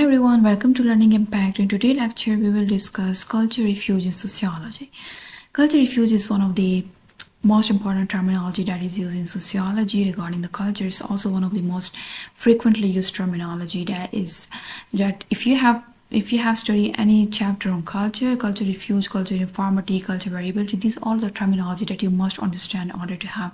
everyone, welcome to Learning Impact. In today's lecture, we will discuss cultural refuge in sociology. Cultural refuge is one of the most important terminology that is used in sociology regarding the culture. It's also one of the most frequently used terminology that if you have studied any chapter on culture refuge, culture uniformity, culture variability, these are all the terminology that you must understand in order to have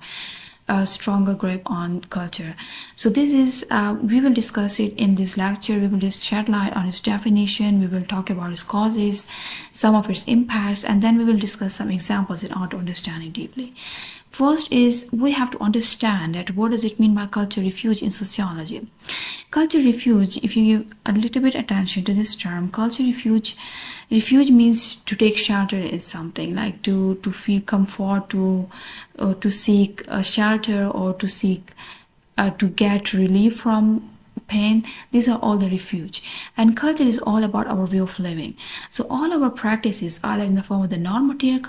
a stronger grip on culture. So this is we will discuss it in this lecture. We will just shed light on its definition, we will talk about its causes, some of its impacts, and then we will discuss some examples in order to understand it deeply. First is we have to understand that what does it mean by culture refuge in sociology. Culture refuge, if you give a little bit attention to this term, culture refuge means to take shelter in something, like to feel comfort, to seek a shelter, or to seek to get relief from pain. These are all the refuge. And culture is all about our way of living. So all our practices, either in the form of the non-material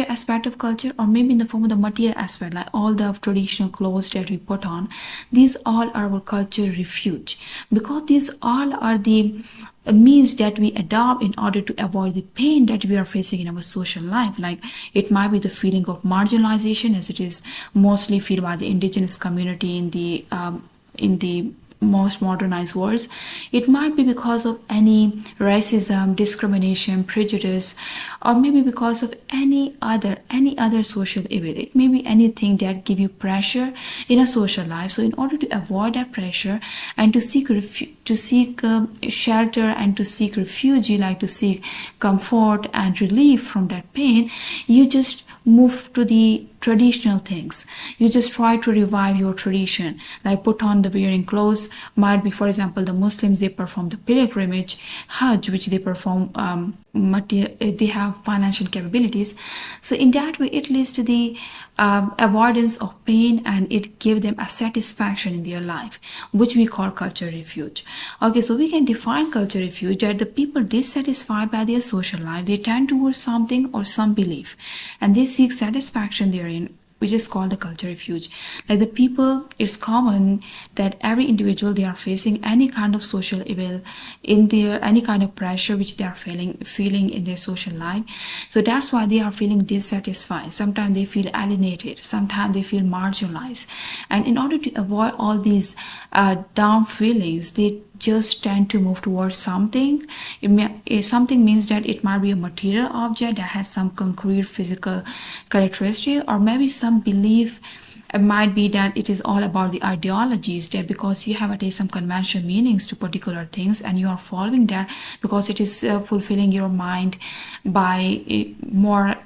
aspect of culture, or maybe in the form of the material aspect, like all the traditional clothes that we put on, these all are our culture refuge, because these all are the means that we adopt in order to avoid the pain that we are facing in our social life. Like it might be the feeling of marginalization, as it is mostly felt by the indigenous community in the most modernized worlds. It might be because of any racism, discrimination, prejudice, or maybe because of any other social evil. It may be anything that give you pressure in a social life. So in order to avoid that pressure and to seek shelter and to seek refuge, like to seek comfort and relief from that pain, you just move to the traditional things. You just try to revive your tradition, like put on the wearing clothes. Might be, for example, the Muslims, they perform the pilgrimage, Hajj, which they perform they have financial capabilities. So in that way, it leads to the avoidance of pain, and it gives them a satisfaction in their life, which we call culture refuge. Okay, so we can define culture refuge that the people dissatisfied by their social life, they tend towards something or some belief, and they seek satisfaction therein, which is called the culture refuge. Like the people, it's common that every individual, they are facing any kind of social evil in their, any kind of pressure which they are feeling in their social life. So that's why they are feeling dissatisfied. Sometimes they feel alienated, sometimes they feel marginalized, and in order to avoid all these down feelings, they just tend to move towards something. Something means that it might be a material object that has some concrete physical characteristic, or maybe some belief. It might be that it is all about the ideologies, that because you have attached some conventional meanings to particular things and you are following that because it is fulfilling your mind by more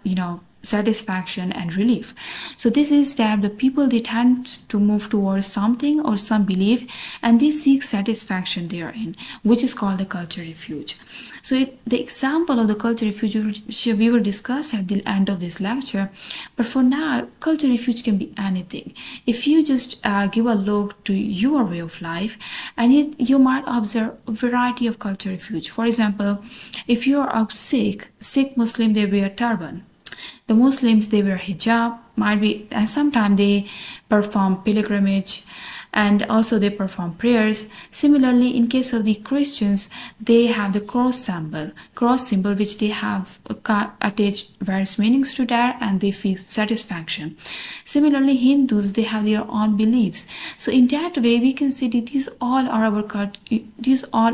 satisfaction and relief. So this is that the people, they tend to move towards something or some belief, and they seek satisfaction therein, which is called the culture refuge. So the example of the culture refuge we will discuss at the end of this lecture, but for now, culture refuge can be anything. If you just give a look to your way of life, and you might observe a variety of culture refuge. For example, if you are a Sikh Muslim, they wear turban. The Muslims, they wear hijab, might be, and sometimes they perform pilgrimage, and also they perform prayers. Similarly, in case of the Christians, they have the cross symbol, which they have attached various meanings to that, and they feel satisfaction. Similarly, Hindus, they have their own beliefs. So in that way, we can see that these all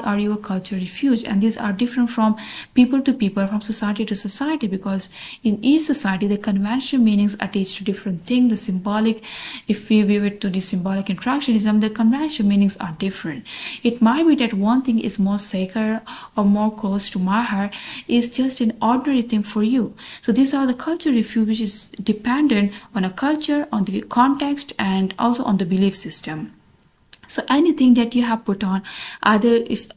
are your culture refuge, and these are different from people to people, from society to society, because in each society, the conventional meanings attached to different things. The symbolic, if we view it to the symbolic interaction, the conventional meanings are different. It might be that one thing is more sacred or more close to my heart, is just an ordinary thing for you. So these are the culture refuge, which is dependent on a culture, on the context, and also on the belief system. So anything that you have put on, either is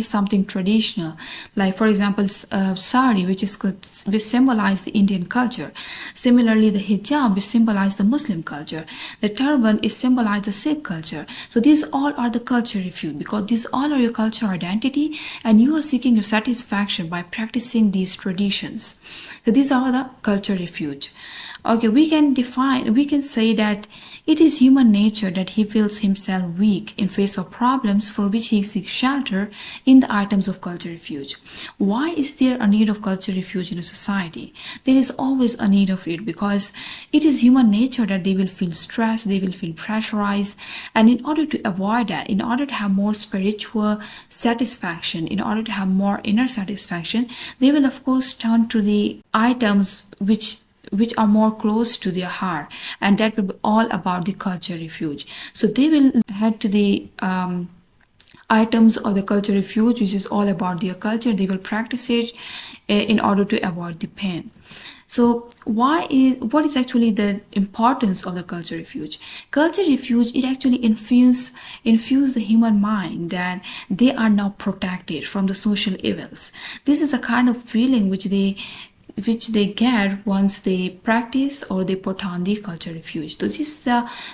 something traditional, like for example sari, which symbolize the Indian culture. Similarly, the hijab, which symbolize the Muslim culture. The turban is symbolize the Sikh culture. So these all are the culture refuge, because these all are your cultural identity, and you are seeking your satisfaction by practicing these traditions. So these are the culture refuge. Okay, we can say that it is human nature that he feels himself weak in face of problems for which he seeks shelter in the items of cultural refuge. Why is there a need of cultural refuge in a society? There is always a need of it because it is human nature that they will feel stressed, they will feel pressurized, and in order to avoid that, in order to have more spiritual satisfaction, in order to have more inner satisfaction, they will of course turn to the items which are more close to their heart, and that will be all about the culture refuge. So they will head to the items or the culture refuge, which is all about their culture. They will practice it in order to avoid the pain. So what is actually the importance of the culture refuge? Culture refuge, it actually infuse the human mind that they are now protected from the social evils. This is a kind of feeling which they get once they practice or they put on the culture refuge. So this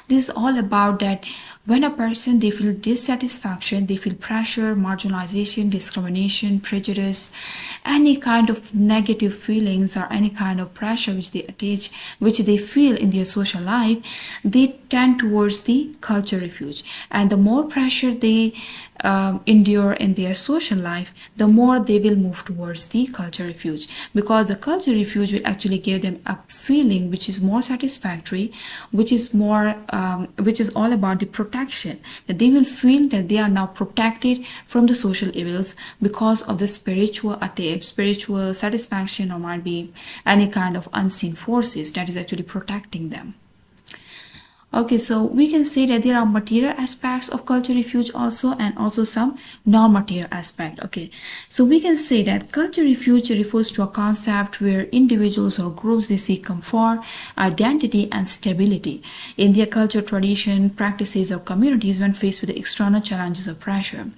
is all about that. When a person, they feel dissatisfaction, they feel pressure, marginalization, discrimination, prejudice, any kind of negative feelings or any kind of pressure which they feel in their social life, they tend towards the culture refuge. And the more pressure they endure in their social life, the more they will move towards the culture refuge, because the culture refuge will actually give them a feeling which is more satisfactory, which is all about the protection, that they will feel that they are now protected from the social evils because of the spiritual satisfaction, or might be any kind of unseen forces that is actually protecting them. Okay, so we can say that there are material aspects of culture refuge also, and also some non-material aspect. Okay, so we can say that culture refuge refers to a concept where individuals or groups, they seek comfort, identity, and stability in their culture, tradition, practices, or communities when faced with the external challenges or pressure.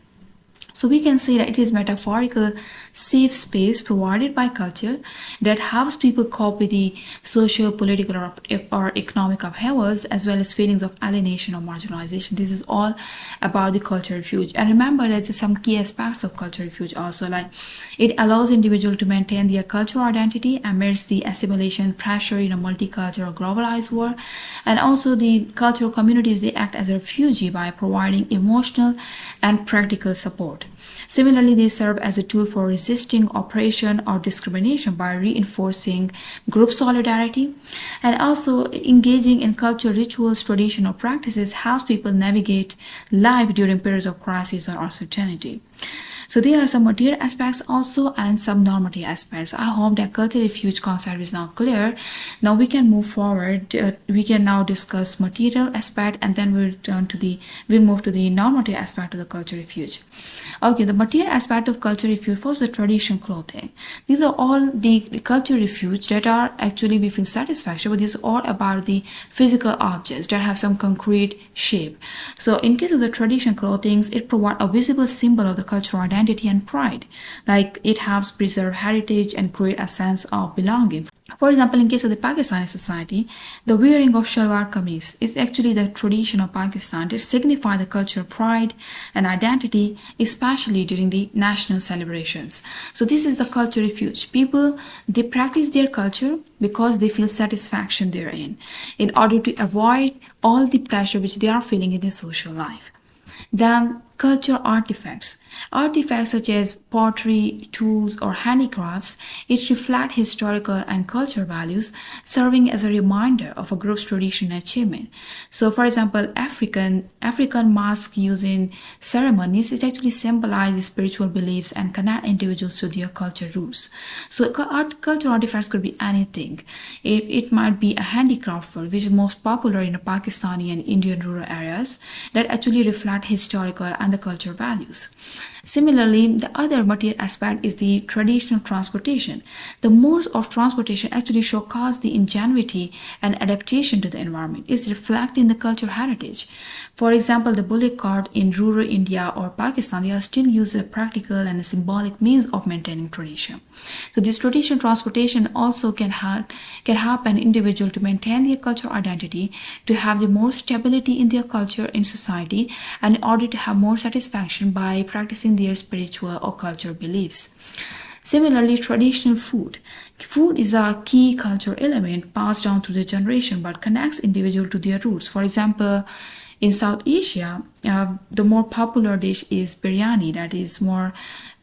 So we can say that it is metaphorical safe space provided by culture that helps people cope with the social, political, or economic upheavals, as well as feelings of alienation or marginalization. This is all about the culture refuge. And remember that there's some key aspects of culture refuge also, like it allows individuals to maintain their cultural identity amidst the assimilation pressure in a multicultural globalized world. And also the cultural communities, they act as a refugee by providing emotional and practical support. Similarly, they serve as a tool for resisting oppression or discrimination by reinforcing group solidarity. And also engaging in cultural rituals, tradition, or practices helps people navigate life during periods of crisis or uncertainty. So there are some material aspects also and some non-material aspects. I hope that culture refuge concept is now clear. Now we can move forward. We can now discuss material aspect, and then we'll move to the non-material aspect of the culture refuge. Okay, the material aspect of culture refuge, first the tradition clothing. These are all the culture refuge that are actually we feel satisfaction, but this is all about the physical objects that have some concrete shape. So in case of the tradition clothing, it provides a visible symbol of the cultural identity and pride, like it helps preserve heritage and create a sense of belonging. For example, in case of the Pakistani society, the wearing of shalwar kameez is actually the tradition of Pakistan that signify the cultural pride and identity, especially during the national celebrations. So this is the culture refuge. People, they practice their culture because they feel satisfaction therein, in order to avoid all the pressure which they are feeling in their social life. Then cultural artifacts. Artifacts such as pottery, tools, or handicrafts, it reflect historical and cultural values, serving as a reminder of a group's tradition and achievement. So, for example, African mask used in ceremonies, it actually symbolizes spiritual beliefs and connect individuals to their culture roots. So, cultural artifacts could be anything. It might be a handicraft work, which is most popular in the Pakistani and Indian rural areas, that actually reflect historical and the cultural values. Similarly, the other material aspect is the traditional transportation. The modes of transportation actually showcase the ingenuity and adaptation to the environment. It's reflecting the cultural heritage. For example, the bullock cart in rural India or Pakistan, they are still used as a practical and a symbolic means of maintaining tradition. So this traditional transportation also can help an individual to maintain their cultural identity, to have the more stability in their culture in society, and in order to have more satisfaction by practicing their spiritual or cultural beliefs. Similarly, traditional food. Food is a key cultural element passed down through the generation but connects individual to their roots. For example, in South Asia, the more popular dish is biryani, that is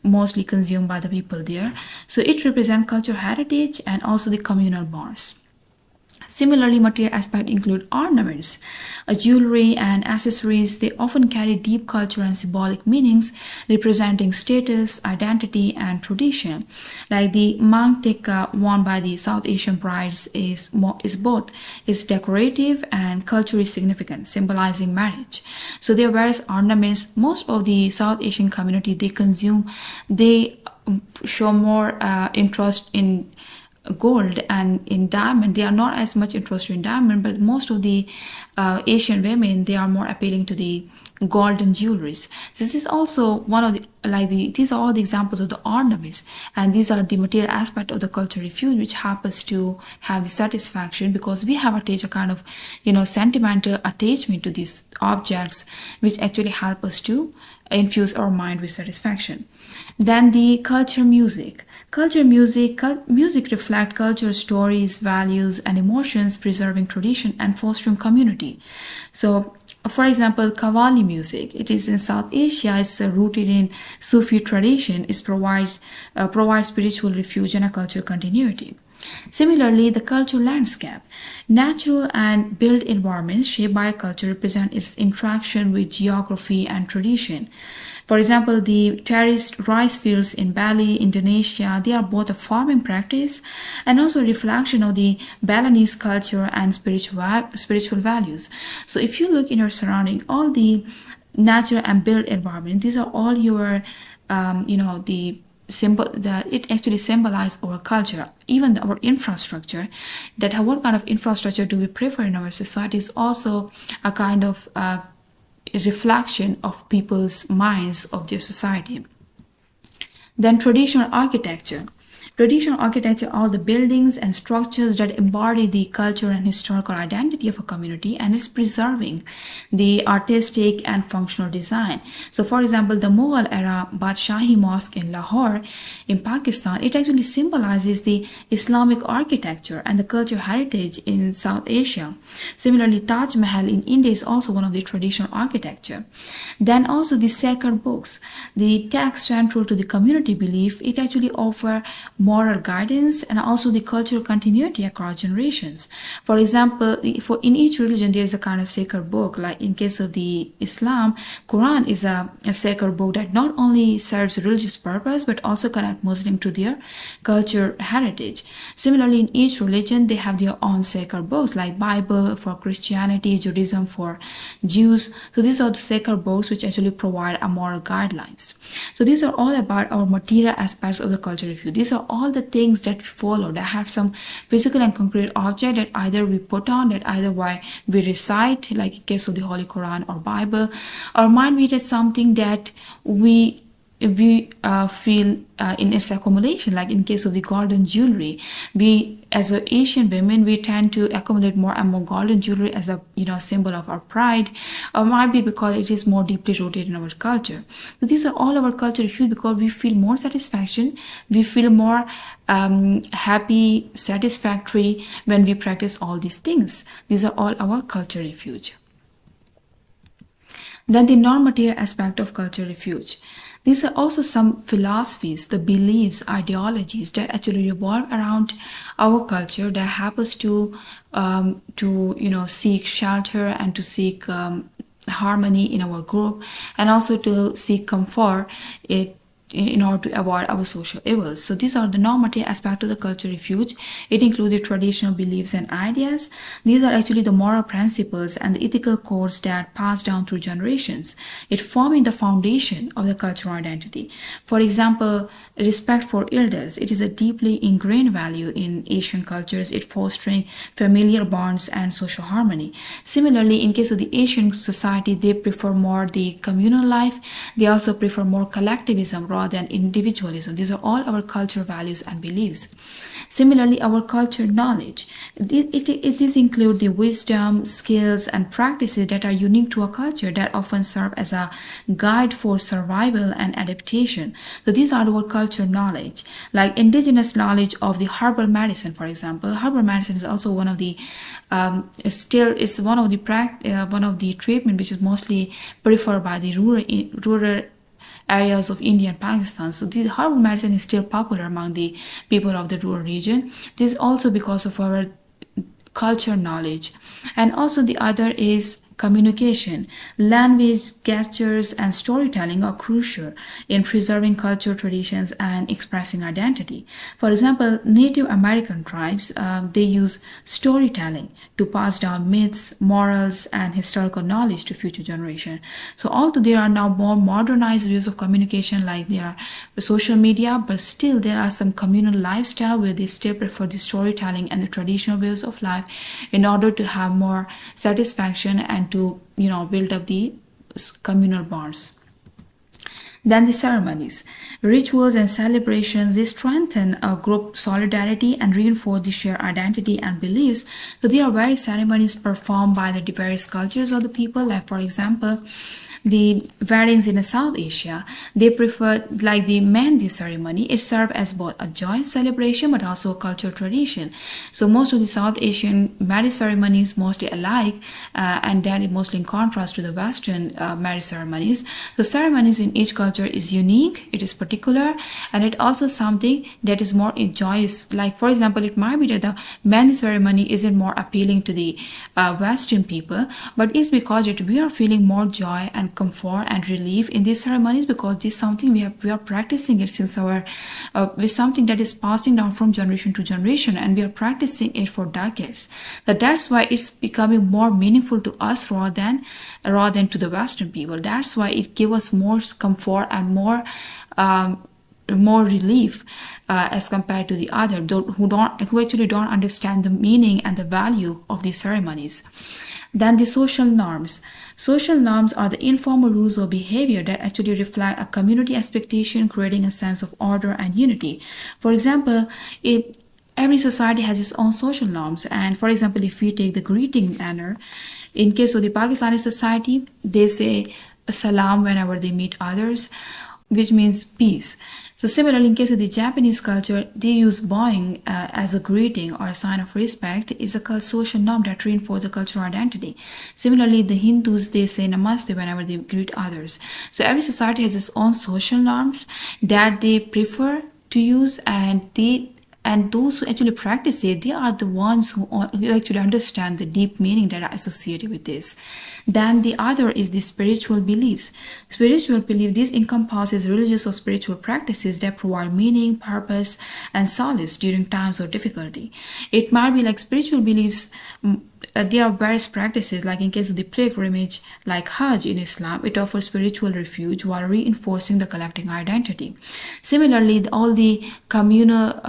mostly consumed by the people there. So it represents cultural heritage and also the communal bonds. Similarly, material aspects include ornaments, jewelry, and accessories. They often carry deep cultural and symbolic meanings, representing status, identity, and tradition. Like the mang tikka worn by the South Asian brides is both is decorative and culturally significant, symbolizing marriage. So there are various ornaments. Most of the South Asian community they show more interest in gold and in diamond. They are not as much interested in diamond, but most of the Asian women, they are more appealing to the golden jewelries. So this is also one of these are all the examples of the ornaments, and these are the material aspect of the cultural refuge, which help us to have the satisfaction because we have attached a kind of sentimental attachment to these objects, which actually help us to infuse our mind with satisfaction. Then the culture music. Music reflect culture, stories, values, and emotions, preserving tradition and fostering community. So, for example, Qawwali music. It is in South Asia. It's rooted in Sufi tradition. It provides spiritual refuge and a cultural continuity. Similarly, the cultural landscape. Natural and built environments shaped by culture represent its interaction with geography and tradition. For example, the terraced rice fields in Bali, Indonesia, they are both a farming practice and also a reflection of the Balinese culture and spiritual values. So if you look in your surrounding, all the natural and built environment, these are all your, the symbol that it actually symbolizes our culture, even our infrastructure. That what kind of infrastructure do we prefer in our society is also a kind of reflection of people's minds of their society. Then traditional architecture. Traditional architecture are the buildings and structures that embody the culture and historical identity of a community, and is preserving the artistic and functional design. So, for example, the Mughal era Badshahi Mosque in Lahore in Pakistan, it actually symbolizes the Islamic architecture and the cultural heritage in South Asia. Similarly, Taj Mahal in India is also one of the traditional architecture. Then also the sacred books. The text central to the community belief, it actually offer moral guidance and also the cultural continuity across generations. For example, in each religion there is a kind of sacred book. Like in case of the Islam, Quran is a sacred book that not only serves religious purpose but also connect Muslim to their culture heritage. Similarly, in each religion they have their own sacred books, like Bible for Christianity, Judaism for Jews. So these are the sacred books which actually provide a moral guidelines. So these are all about our material aspects of the cultural refuge. These are all the things that we follow, that have some physical and concrete object that either we put on, that either we recite, like in case of the Holy Quran or Bible, or might be that something that we feel in its accumulation, like in case of the golden jewelry. We as Asian women, we tend to accumulate more and more golden jewelry as a symbol of our pride, or might be because it is more deeply rooted in our culture. So these are all our culture issues because we feel more satisfaction, we feel more happy, satisfactory when we practice all these things. These are all our culture refuge. Then the non-material aspect of culture refuge. These are also some philosophies, the beliefs, ideologies that actually revolve around our culture that help us to seek shelter and to seek harmony in our group, and also to seek comfort in order to avoid our social evils. So these are the non-material aspect of the culture refuge. It includes the traditional beliefs and ideas. These are actually the moral principles and the ethical codes that pass down through generations. It forming the foundation of the cultural identity. For example, respect for elders. It is a deeply ingrained value in Asian cultures. It fostering familiar bonds and social harmony. Similarly, in case of the Asian society, they prefer more the communal life. They also prefer more collectivism rather than individualism. These are all our culture values and beliefs. Similarly, our culture knowledge. These include the wisdom, skills, and practices that are unique to a culture that often serve as a guide for survival and adaptation. So these are our culture knowledge, like indigenous knowledge of the herbal medicine, for example. Herbal medicine is also one of the one of the treatment which is mostly preferred by the rural areas of India and Pakistan. So the herbal medicine is still popular among the people of the rural region. This is also because of our culture knowledge. And also the other is communication. Language, gestures, and storytelling are crucial in preserving culture, traditions, and expressing identity. For example, Native American tribes, they use storytelling to pass down myths, morals, and historical knowledge to future generations. So although there are now more modernized ways of communication, like there are social media, but still there are some communal lifestyle where they still prefer the storytelling and the traditional ways of life in order to have more satisfaction and to build up the communal bonds. Then the ceremonies, rituals, and celebrations, they strengthen a group solidarity and reinforce the shared identity and beliefs. So there are various ceremonies performed by the various cultures of the people. Like for example, the weddings in South Asia, they prefer, like the Mehndi ceremony, it serves as both a joyous celebration but also a cultural tradition. So most of the South Asian marriage ceremonies mostly alike, and that is mostly in contrast to the Western marriage ceremonies. The ceremonies in each culture is unique, it is particular, and it also something that is more joyous. Like for example, it might be that the Mehndi ceremony isn't more appealing to the Western people, but it's because we are feeling more joy and comfort and relief in these ceremonies, because this is something we are practicing it since our with something that is passing down from generation to generation, and we are practicing it for decades. That's why it's becoming more meaningful to us rather than to the Western people. That's why it gives us more comfort and more relief as compared to the other who actually don't understand the meaning and the value of these ceremonies. Then the social norms. Social norms are the informal rules of behavior that actually reflect a community expectation, creating a sense of order and unity. For example, every society has its own social norms. And for example, if we take the greeting manner, in case of the Pakistani society, they say salam whenever they meet others, which means peace. So similarly, in case of the Japanese culture, they use bowing as a greeting or a sign of respect. Is a social norm that reinforces the cultural identity. Similarly, the Hindus, they say namaste whenever they greet others. So every society has its own social norms that they prefer to use, and those who actually practice it, they are the ones who actually understand the deep meaning that are associated with this. Then the other is the spiritual beliefs. Spiritual belief, this encompasses religious or spiritual practices that provide meaning, purpose, and solace during times of difficulty. It might be like spiritual beliefs. There are various practices, like in case of the pilgrimage, like Hajj in Islam, it offers spiritual refuge while reinforcing the collective identity. Similarly, all the communal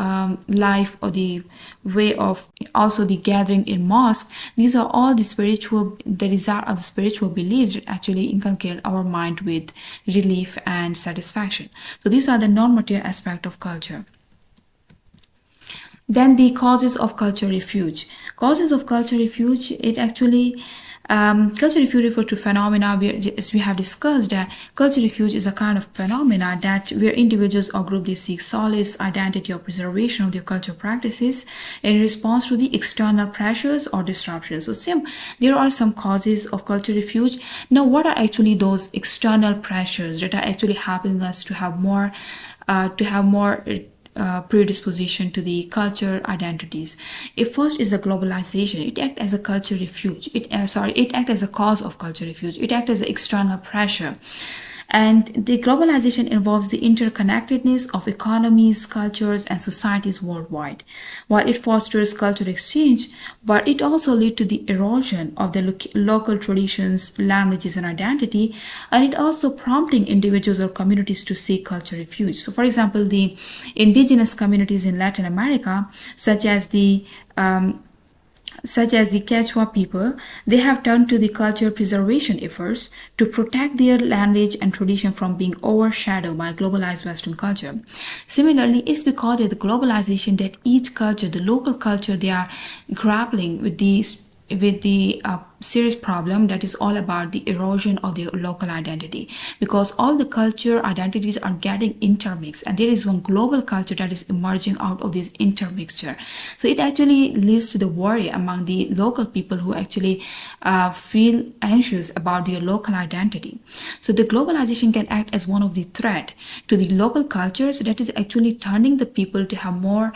life, or the way of also the gathering in mosque, these are all the desire of the spiritual beliefs that actually inculcate our mind with relief and satisfaction. So these are the non-material aspect of culture. Then the causes of cultural refuge. Causes of cultural refuge, it actually, cultural refuge refers to phenomena as we have discussed, that cultural refuge is a kind of phenomena that where individuals or groups, they seek solace, identity, or preservation of their cultural practices in response to the external pressures or disruptions. So there are some causes of cultural refuge. Now, what are actually those external pressures that are actually helping us to have more predisposition to the culture identities? If first is the globalization, it acts as a culture refuge. It acts as a cause of culture refuge. It acts as an external pressure. And the globalization involves the interconnectedness of economies, cultures, and societies worldwide. While it fosters cultural exchange, but it also leads to the erosion of the local traditions, languages, and identity, and it also prompting individuals or communities to seek cultural refuge. So, for example, the indigenous communities in Latin America, such as the such as the Quechua people, they have turned to the culture preservation efforts to protect their language and tradition from being overshadowed by globalized Western culture. Similarly, it's because of the globalization that each culture, the local culture, they are grappling with the serious problem that is all about the erosion of the local identity, because all the culture identities are getting intermixed and there is one global culture that is emerging out of this intermixture. So it actually leads to the worry among the local people who actually feel anxious about their local identity. So the globalization can act as one of the threat to the local cultures that is actually turning the people to have more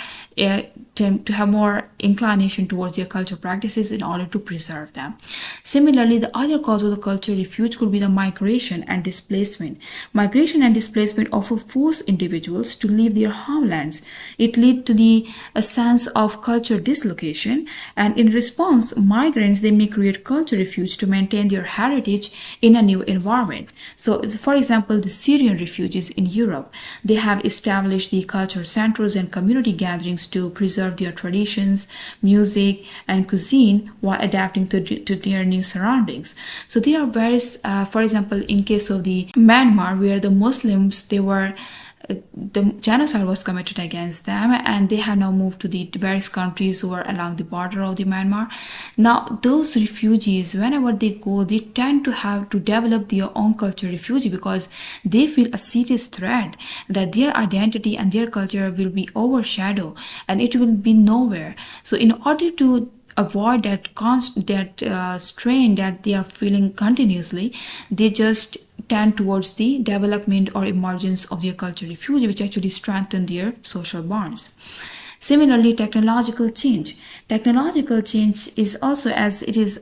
inclination towards their cultural practices in order to preserve them. Similarly, the other cause of the cultural refuge could be the migration and displacement. Migration and displacement often force individuals to leave their homelands. It leads to a sense of culture dislocation, and in response, migrants they may create cultural refuge to maintain their heritage in a new environment. So, for example, the Syrian refugees in Europe, they have established the cultural centers and community gatherings to preserve their traditions, music, and cuisine while adapting to their new surroundings. So there are various, for example, in case of the Myanmar, where the Muslims, the genocide was committed against them, and they have now moved to the various countries who are along the border of the Myanmar. Now, those refugees, whenever they go, they tend to have to develop their own culture refugee because they feel a serious threat that their identity and their culture will be overshadowed and it will be nowhere. So, in order to avoid that strain that they are feeling continuously, they just tend towards the development or emergence of their cultural refuge, which actually strengthen their social bonds. Similarly, technological change. Technological change is also, as it is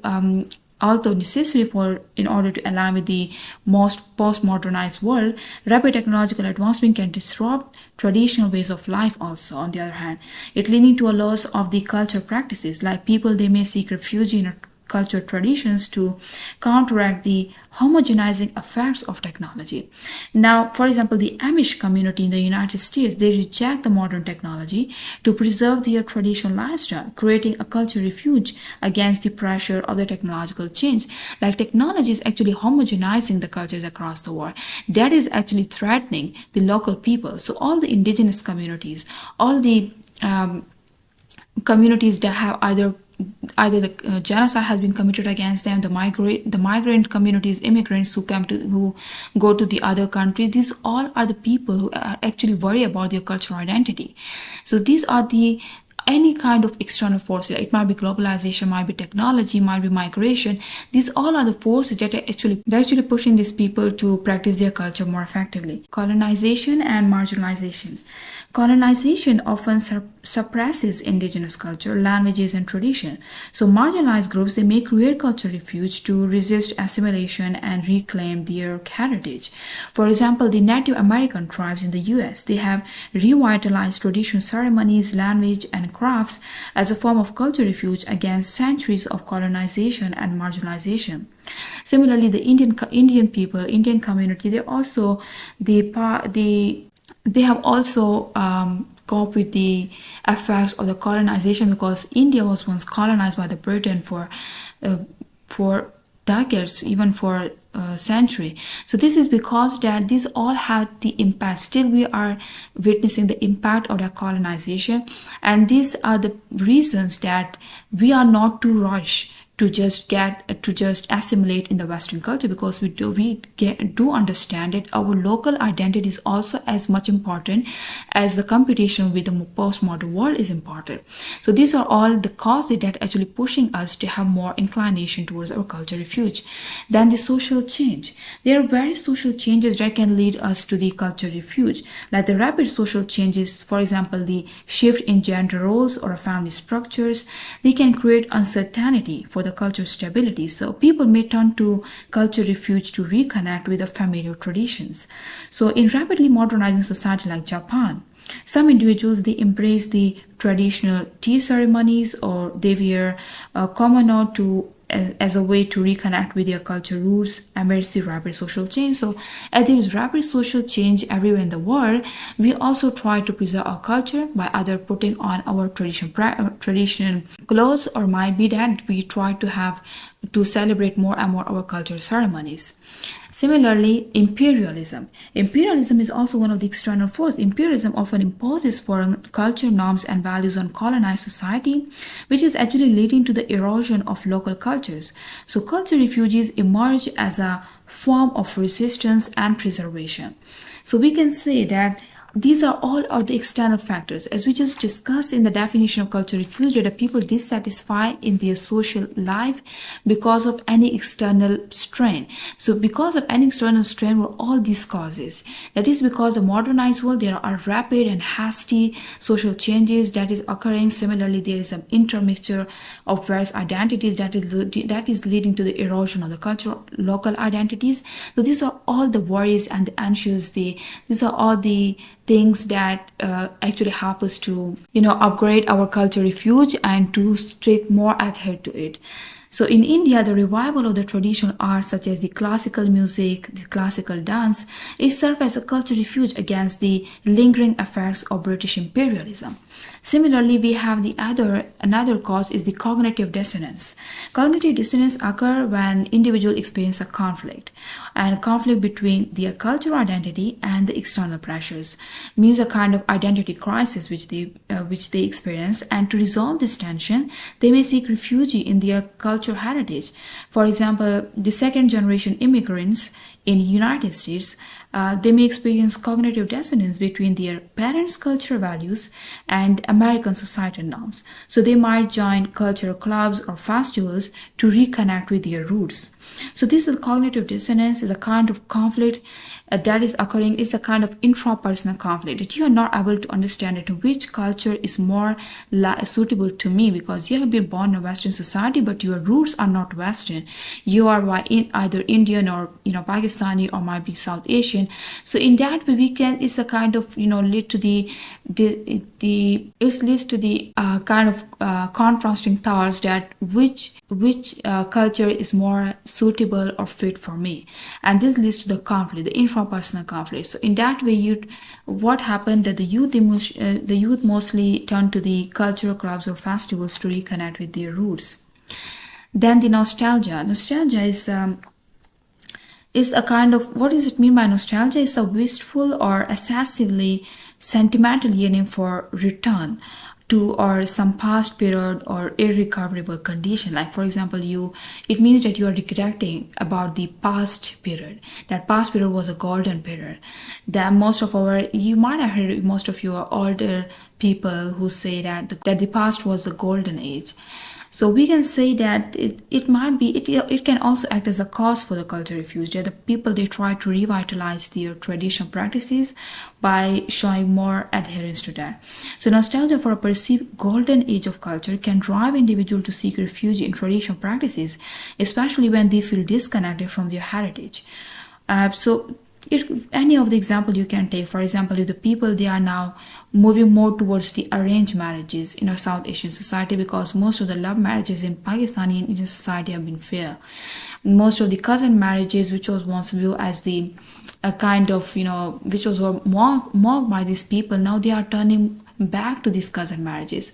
although necessary in order to align with the most post-modernized world, rapid technological advancement can disrupt traditional ways of life also. On the other hand, it leading to a loss of the culture practices, like people they may seek refuge in cultural traditions to counteract the homogenizing effects of technology. Now, for example, the Amish community in the United States, they reject the modern technology to preserve their traditional lifestyle, creating a cultural refuge against the pressure of the technological change. Like technology is actually homogenizing the cultures across the world. That is actually threatening the local people. So all the indigenous communities, all the communities that have either the genocide has been committed against them, the migrant communities, immigrants who go to the other countries, these all are the people who are actually worry about their cultural identity. So these are any kind of external forces. It might be globalization, might be technology, might be migration. These all are the forces that are actually pushing these people to practice their culture more effectively. Colonization and marginalization. Colonization often suppresses indigenous culture, languages, and tradition. So marginalized groups, they may create cultural refuge to resist assimilation and reclaim their heritage. For example, the Native American tribes in the US, they have revitalized traditional ceremonies, language, and crafts as a form of cultural refuge against centuries of colonization and marginalization. Similarly, the Indian people, Indian community, they have also cope with the effects of the colonization, because India was once colonized by the Britain for decades, even for a century. So this is because that these all have the impact. Still, we are witnessing the impact of that colonization, and these are the reasons that we are not to rush to just assimilate in the Western culture, because we do understand that our local identity is also as much important as the competition with the postmodern world is important. So these are all the causes that actually pushing us to have more inclination towards our culture refuge. Then the social change. There are various social changes that can lead us to the culture refuge, like the rapid social changes, for example, the shift in gender roles or family structures. They can create uncertainty for the cultural stability. So people may turn to culture refuge to reconnect with the familiar traditions. So in rapidly modernizing society like Japan, some individuals, they embrace the traditional tea ceremonies, or they wear a kimono to as a way to reconnect with their culture roots amidst the rapid social change. So as there is rapid social change everywhere in the world, we also try to preserve our culture by either putting on our traditional clothes, or might be that we try to celebrate more and more our cultural ceremonies. Similarly, imperialism. Imperialism is also one of the external forces. Imperialism often imposes foreign culture, norms, and values on colonized society, which is actually leading to the erosion of local cultures. So, cultural refugees emerge as a form of resistance and preservation. So, we can say that these are all the external factors. As we just discussed in the definition of cultural refuge, that people dissatisfied in their social life because of any external strain. So because of any external strain were all these causes. That is because the modernized world, there are rapid and hasty social changes that is occurring. Similarly, there is an intermixture of various identities that is leading to the erosion of the cultural local identities. So these are all the worries and the anxious. These are all the things that actually help us to upgrade our culture refuge and to stick more adhered to it. So in India, the revival of the traditional arts such as the classical music, the classical dance, is served as a culture refuge against the lingering effects of British imperialism. Similarly, we have another cause is the cognitive dissonance. Cognitive dissonance occur when individuals experience a conflict between their cultural identity and the external pressures, means a kind of identity crisis which they experience, and to resolve this tension, they may seek refuge in their cultural heritage. For example, the second generation immigrants in the United States, they may experience cognitive dissonance between their parents' cultural values and American societal norms. So they might join cultural clubs or festivals to reconnect with their roots. So this is cognitive dissonance, is a kind of conflict that is occurring, is a kind of intrapersonal conflict that you are not able to understand which culture is more suitable to me, because you have been born in a Western society but your roots are not Western. You are either Indian or Pakistani, or might be South Asian. So in that way, it's a kind of lead to the kind of contrasting thoughts that which culture is more suitable or fit for me, and this leads to the conflict, the intrapersonal conflict. So in that way, what happened that the youth mostly turn to the cultural clubs or festivals to reconnect with their roots. Then the nostalgia. Nostalgia is a kind of, what does it mean by nostalgia? It's a wistful or excessively sentimental yearning for return to or some past period or irrecoverable condition. Like for example, it means that you are regretting about the past period. That past period was a golden period. That you might have heard most of your older people who say that the past was the golden age. So we can say that it can also act as a cause for the cultural refuge. That the people, they try to revitalize their traditional practices by showing more adherence to that. So nostalgia for a perceived golden age of culture can drive individuals to seek refuge in traditional practices, especially when they feel disconnected from their heritage. Any of the example you can take, for example, if the people, they are now moving more towards the arranged marriages in our South Asian society, because most of the love marriages in Pakistani and Indian society have been failed. Most of the cousin marriages, which was once viewed as the kind of, which was mocked by these people, now they are turning back to these cousin marriages.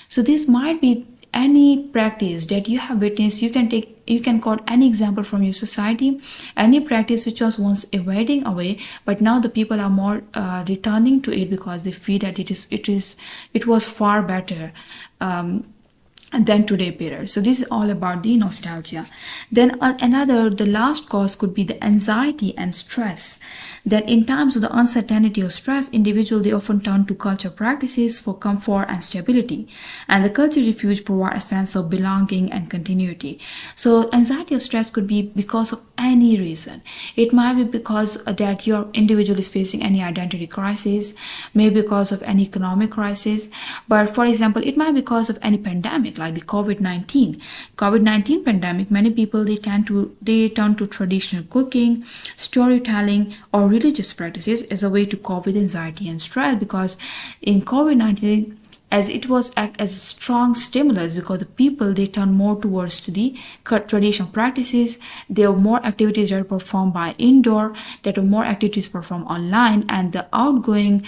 So this might be any practice that you have witnessed. You can quote any example from your society, any practice which was once evading away, but now the people are more returning to it because they feel that it was far better than today period. So this is all about the nostalgia. Then the last cause could be the anxiety and stress. That in times of the uncertainty or stress, individuals, they often turn to cultural practices for comfort and stability, and the cultural refuge provide a sense of belonging and continuity. So anxiety or stress could be because of any reason. It might be because that your individual is facing any identity crisis, maybe because of any economic crisis, but for example, it might be because of any pandemic like the COVID-19 pandemic. Many people, they turn to traditional cooking, storytelling, or religious practices as a way to cope with anxiety and stress, because in COVID-19 as it was act as a strong stimulus, because the people, they turn more towards to the traditional practices. There are more activities that are performed by indoor, that are more activities performed online, and the outgoing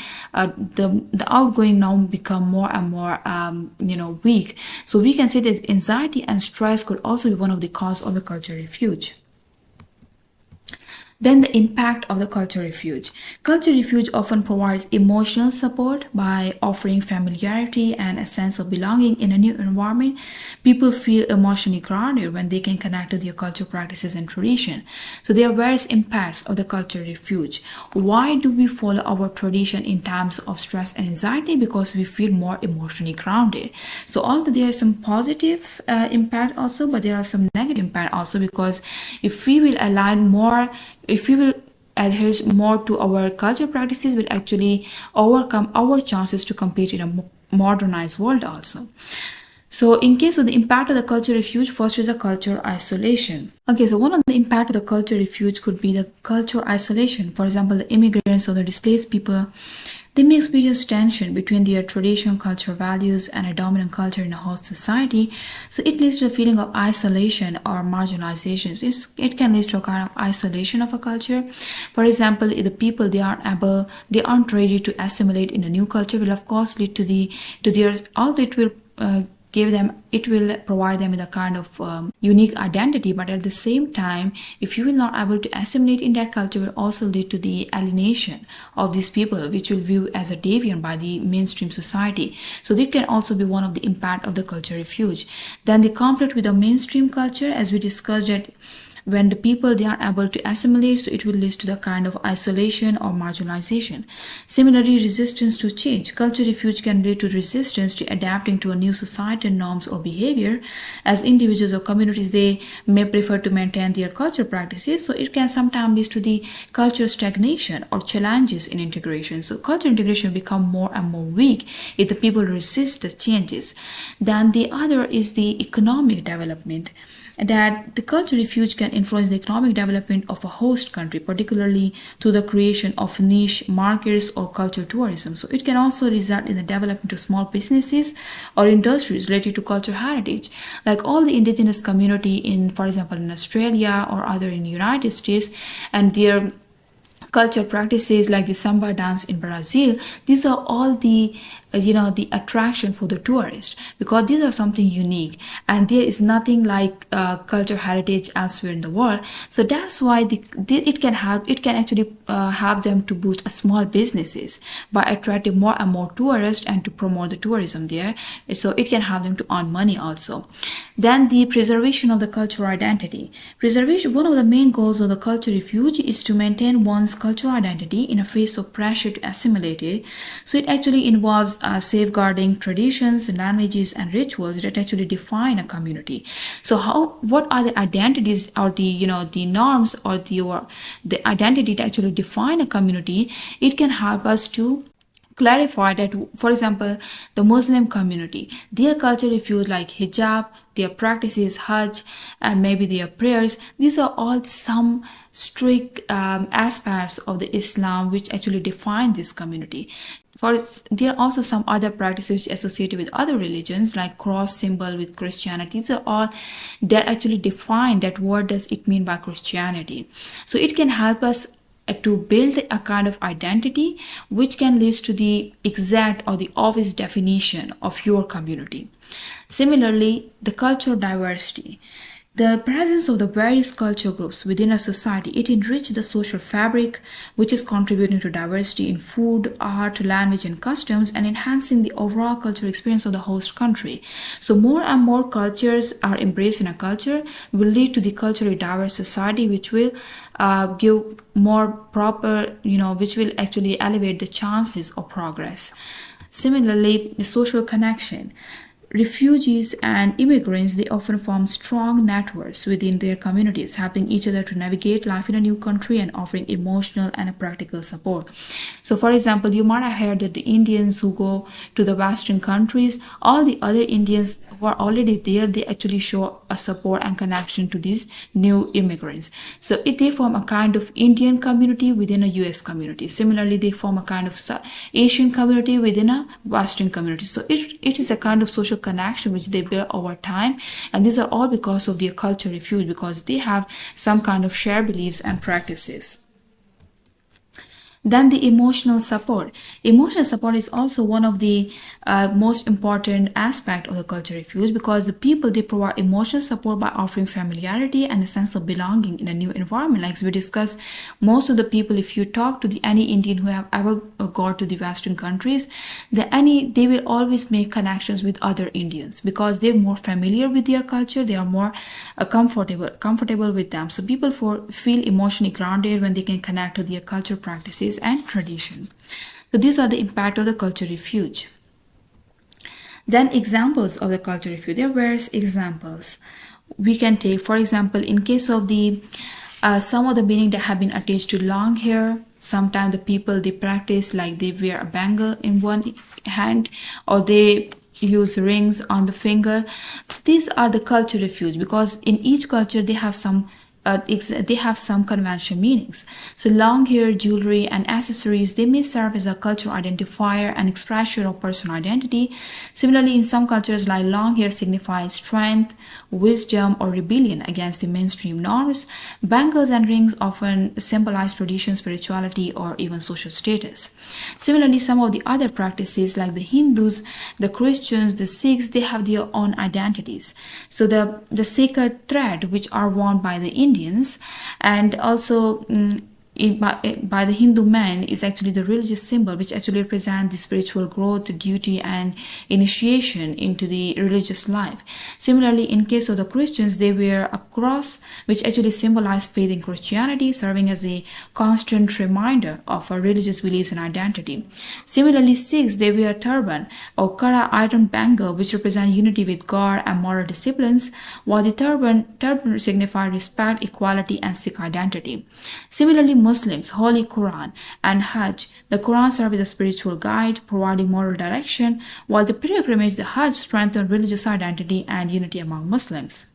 now become more and more weak. So we can say that anxiety and stress could also be one of the cause of the culture refuge. Then the impact of the culture refuge. Culture refuge often provides emotional support by offering familiarity and a sense of belonging in a new environment. People feel emotionally grounded when they can connect to their cultural practices and tradition. So there are various impacts of the culture refuge. Why do we follow our tradition in times of stress and anxiety? Because we feel more emotionally grounded. So although there is some positive impact also, but there are some negative impact also, because if we will align more, if we will adhere more to our culture practices, will actually overcome our chances to compete in a modernized world also. So in case of the impact of the culture refuge, first is the culture isolation. Okay, so one of the impact of the culture refuge could be the culture isolation. For example, the immigrants or the displaced people, they may experience tension between their traditional cultural values and a dominant culture in a host society. So it leads to a feeling of isolation or marginalization. It can lead to a kind of isolation of a culture. For example, if the people, they aren't ready to assimilate in a new culture, will of course lead to their, although it will provide them with a kind of unique identity, but at the same time, if you will not able to assimilate in that culture, will also lead to the alienation of these people, which will view as a deviant by the mainstream society. So this can also be one of the impact of the culture refuge. Then the conflict with the mainstream culture, as we discussed, that when the people, they are able to assimilate, so it will lead to the kind of isolation or marginalization. Similarly, resistance to change. Culture refuge can lead to resistance to adapting to a new societal norms or behavior. As individuals or communities, they may prefer to maintain their cultural practices, so it can sometimes lead to the cultural stagnation or challenges in integration. So cultural integration become more and more weak if the people resist the changes. Then the other is the economic development, that the culture refuge can influence the economic development of a host country, particularly through the creation of niche markets or culture tourism. So it can also result in the development of small businesses or industries related to cultural heritage, like all the indigenous community in, for example, in Australia or other in the United States, and their culture practices like the samba dance in Brazil. These are all the the attraction for the tourist, because these are something unique and there is nothing like culture heritage elsewhere in the world. So that's why it can actually help them to boost small businesses by attracting more and more tourists and to promote the tourism there. So it can help them to earn money also. Then the preservation of the cultural identity. Preservation, one of the main goals of the culture refuge is to maintain one's cultural identity in a face of pressure to assimilate it. So it actually involves safeguarding traditions, languages, and rituals that actually define a community. So what are the identities, or the norms, or the identity that actually define a community? It can help us to clarify that, for example, the Muslim community, their culture refuge like hijab, their practices, Hajj, and maybe their prayers. These are all some strict aspects of the Islam which actually define this community. There are also some other practices associated with other religions, like cross symbol with Christianity. These are all that actually define that what does it mean by Christianity. So it can help us to build a kind of identity which can lead to the exact or the obvious definition of your community. Similarly, the cultural diversity. The presence of the various culture groups within a society, it enriches the social fabric, which is contributing to diversity in food, art, language, and customs, and enhancing the overall cultural experience of the host country. So more and more cultures are embraced in a culture will lead to the culturally diverse society, which will give more proper, which will actually elevate the chances of progress. Similarly, the social connection. refugees and immigrants, they often form strong networks within their communities, helping each other to navigate life in a new country and offering emotional and practical support. So, for example, you might have heard that the Indians who go to the Western countries, all the other Indians who are already there, they actually show a support and connection to these new immigrants. So, they form a kind of Indian community within a US community. Similarly, they form a kind of Asian community within a Western community. So, it is a kind of social connection which they build over time, and these are all because of their culture refuge, because they have some kind of shared beliefs and practices. Then the emotional support. Emotional support is also one of the most important aspect of the culture refuge, because the people, they provide emotional support by offering familiarity and a sense of belonging in a new environment. Like we discussed, most of the people, if you talk to any Indian who have ever gone to the Western countries, they will always make connections with other Indians because they're more familiar with their culture. They are more comfortable with them. So people feel emotionally grounded when they can connect to their culture practices and tradition. So these are the impact of the culture refuge. Then examples of the culture refuge. There are various examples we can take. For example, in case of the some of the meaning that have been attached to long hair, sometimes the people, they practice like they wear a bangle in one hand, or they use rings on the finger. So these are the culture refuge, because in each culture they have some conventional meanings. So long hair, jewelry, and accessories, they may serve as a cultural identifier and expression of personal identity. Similarly, in some cultures, like long hair signifies strength, wisdom, or rebellion against the mainstream norms. Bangles and rings often symbolize tradition, spirituality, or even social status. Similarly, some of the other practices, like the Hindus, the Christians, the Sikhs, they have their own identities. So the sacred thread, which are worn by the Indians, and also by the Hindu man, is actually the religious symbol which actually represents the spiritual growth, duty, and initiation into the religious life. Similarly, in case of the Christians, they wear a cross which actually symbolizes faith in Christianity, serving as a constant reminder of our religious beliefs and identity. Similarly, Sikhs, they wear turban or kara iron bangle which represent unity with God and moral disciplines, while the turban signifies respect, equality, and Sikh identity. Similarly, Muslims, Holy Quran, and Hajj. The Quran serves as a spiritual guide, providing moral direction, while the pilgrimage, the Hajj, strengthens religious identity and unity among Muslims.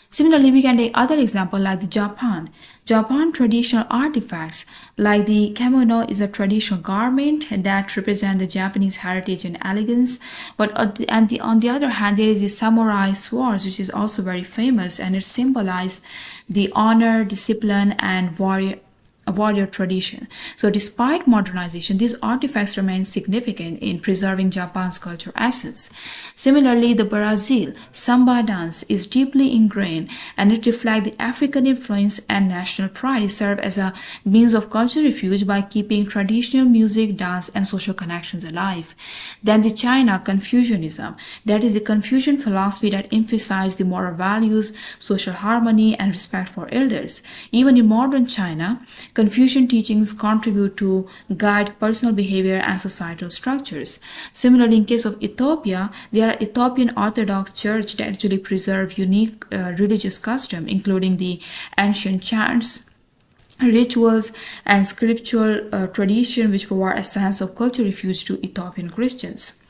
Similarly, we can take other examples like the Japan. Japan traditional artifacts like the kimono is a traditional garment that represents the Japanese heritage and elegance. But on the other hand, there is the samurai swords, which is also very famous, and it symbolizes the honor, discipline, and warrior tradition. So despite modernization, these artifacts remain significant in preserving Japan's cultural essence. Similarly, the Brazil samba dance is deeply ingrained, and it reflects the African influence and national pride. It serves as a means of cultural refuge by keeping traditional music, dance, and social connections alive. Then the China Confucianism, that is the Confucian philosophy that emphasizes the moral values, social harmony, and respect for elders. Even in modern China, Confucian teachings contribute to guide personal behavior and societal structures. Similarly, in case of Ethiopia, there are Ethiopian Orthodox Church that actually preserve unique religious custom, including the ancient chants, rituals, and scriptural tradition, which provide a sense of cultural refuge to Ethiopian Christians.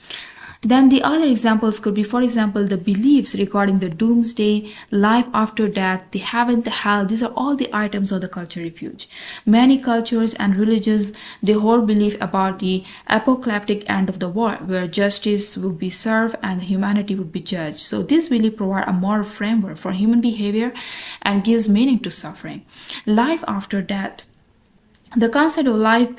Then the other examples could be, for example, the beliefs regarding the doomsday, life after death, the heaven, the hell. These are all the items of the culture refuge. Many cultures and religions, they hold belief about the apocalyptic end of the world, where justice would be served and humanity would be judged. So this really provides a moral framework for human behavior and gives meaning to suffering. Life after death. The concept of life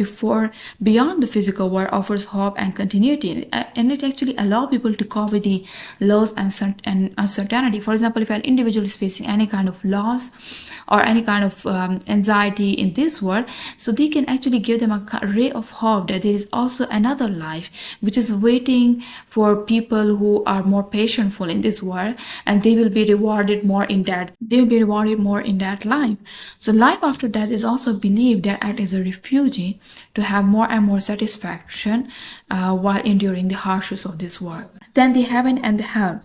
beyond the physical world offers hope and continuity, and it actually allows people to cope with the loss and uncertainty. For example, if an individual is facing any kind of loss or any kind of anxiety in this world, so they can actually give them a ray of hope that there is also another life which is waiting for people who are more patientful in this world, and they will be rewarded more in that. They will be rewarded more in that life. So life after death is also believed that at act as a refugee to have more and more satisfaction while enduring the hardships of this world. Then the heaven and the hell.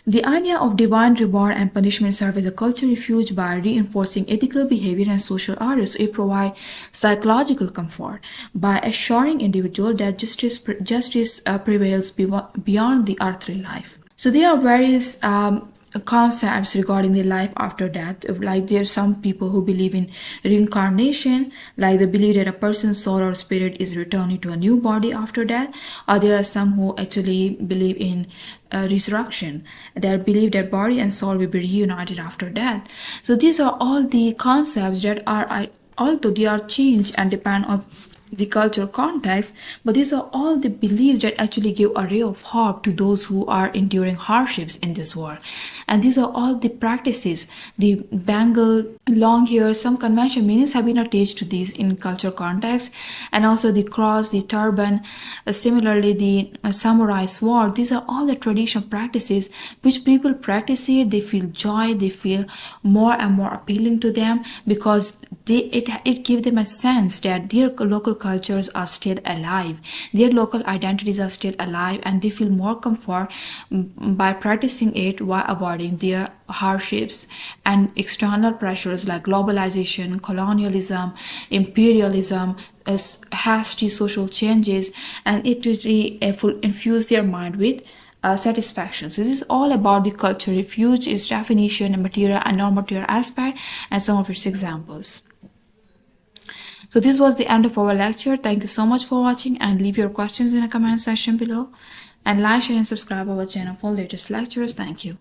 The idea of divine reward and punishment serve as a cultural refuge by reinforcing ethical behavior and social order. So it provides psychological comfort by assuring individuals that justice prevails beyond the earthly life. So there are various concepts regarding the life after death. Like there are some people who believe in reincarnation, like they believe that a person's soul or spirit is returning to a new body after death, or there are some who actually believe in resurrection, that believe that body and soul will be reunited after death. So these are all the concepts that are, although they are changed and depend on the cultural context, but these are all the beliefs that actually give a ray of hope to those who are enduring hardships in this world. And these are all the practices, the bangle, long hair, some conventional meanings have been attached to these in cultural context, and also the cross, the turban, similarly the samurai sword. These are all the traditional practices which people practice it, they feel joy, they feel more and more appealing to them, because it gives them a sense that their local cultures are still alive, their local identities are still alive, and they feel more comfort by practicing it while avoiding their hardships and external pressures like globalization, colonialism, imperialism, hasty social changes, and it really infuse their mind with satisfaction. So this is all about the cultural refuge, its definition, and material and non-material aspect, and some of its examples. So this was the end of our lecture. Thank you so much for watching, and leave your questions in the comment section below, and like, share and subscribe our channel for latest lectures. Thank you.